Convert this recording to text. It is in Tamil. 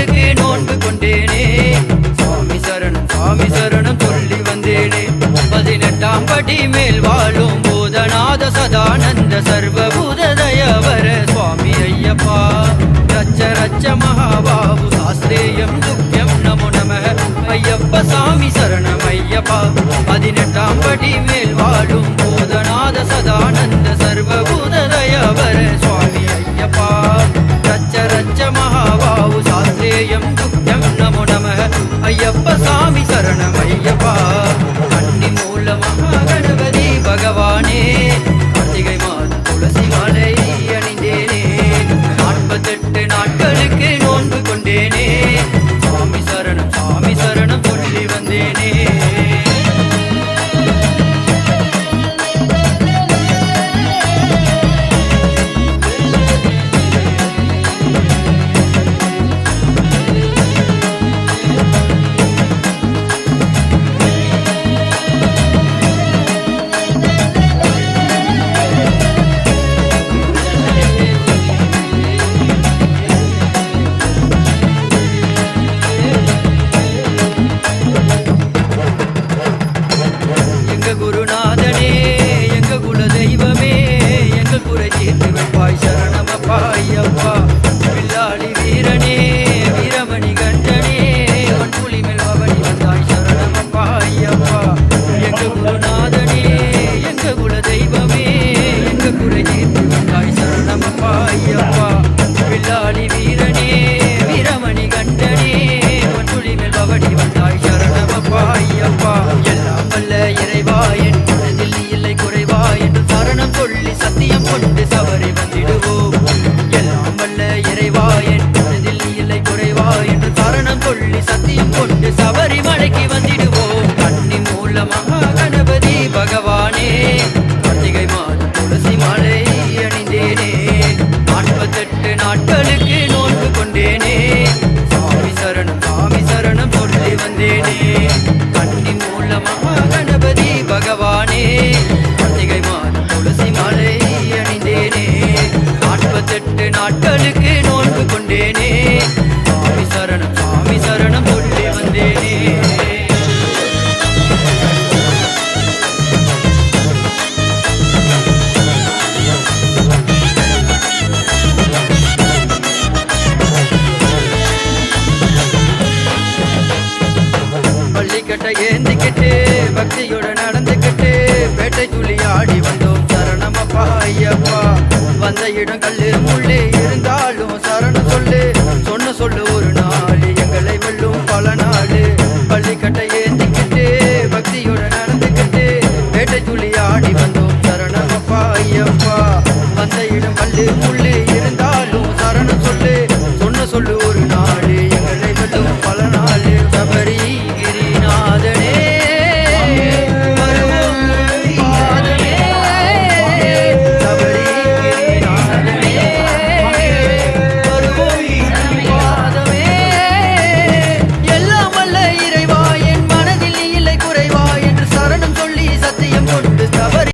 நாட்களுக்கு நோன்பு கொண்டேனே சுவாமி சரணம் சொல்லி வந்தேனே 18ஆம் படி மேல் வாழும் பூதநாத சதானந்த சர்வபூத தயவர சுவாமி ஐயப்பா ரச்ச ரச்ச மகாபாபு சாஸ்திரேயம் துக்கியம் நமோ நமः ஐயப்ப சாமி சரணம் ஐயப்பா 18ஆம் படி மேல் வாழும் பூதநாத சதானந்த சர்வபூத தயவர சுவாமி ஐயப்பா ரச்ச ரச்ச மகாபாபு சாஸ்திரேயம் துக்கியம் நமோ நமः ஐயப்ப சாமி சரணம் ஐயப்பா கன்னி மூல மகாகணபதி பகவானே கார்த்திகை மாதம் துளசி மாலை அணிந்தேனே 48 நாட்களுக்கு நோன்பு கொண்டேனே சுவாமி சரணம் சொல்லி வந்தேனே குருநாதனே எங்க குல தெய்வமே எங்க குறை தீர்த்து வைப்பாய் சரணமப்பா ஐயப்பா வில்லாளி வீரனே வீரமணி கண்டனே மண்புலி மேல் பவனி வந்தாய் சரணமப்பா ஐயப்பா எங்க குருநாதனே எங்க குல தெய்வமே எங்க குறை தீர்த்து வைப்பாய் சரணமப்பா ஐயப்பா வில்லாளி வீரனே வீரமணி கண்டனே மண்புலி மேல் பவனி வந்தாய் சரணமப்பா ஐயப்பா எல்லாம் வல்ல இறைவா என் மனதில் இல்லை குறைவா என்று சரணம் சொல்லி சத்தியம் கொண்டு சபரி வந்திடுவோம் எல்லாம் வல்ல இறைவா என் மனதில் இல்லை குறைவா என்று சரணம் சொல்லி சத்தியம் கொண்டு சபரி மலைக்கு வந்திடுவோம் கன்னி மூல மகாகணபதி பகவானே கார்த்திகை மாதம் துளசி மாலை அணிந்தேனே 48 நாட்களுக்கு நோன்பு கொண்டேனே சுவாமி சரணம் சொல்லி வந்தேனே கன்னி மூல மகாகணபதி பகவானே கார்த்திகை மாதம் துளசி மாலை அணிந்தேனே 48 நாட்களுக்கு நோன்பு கொண்டேனே சுவாமி சரணம் சொல்லி வந்தேனே பள்ளிக்கட்டை ஏந்தி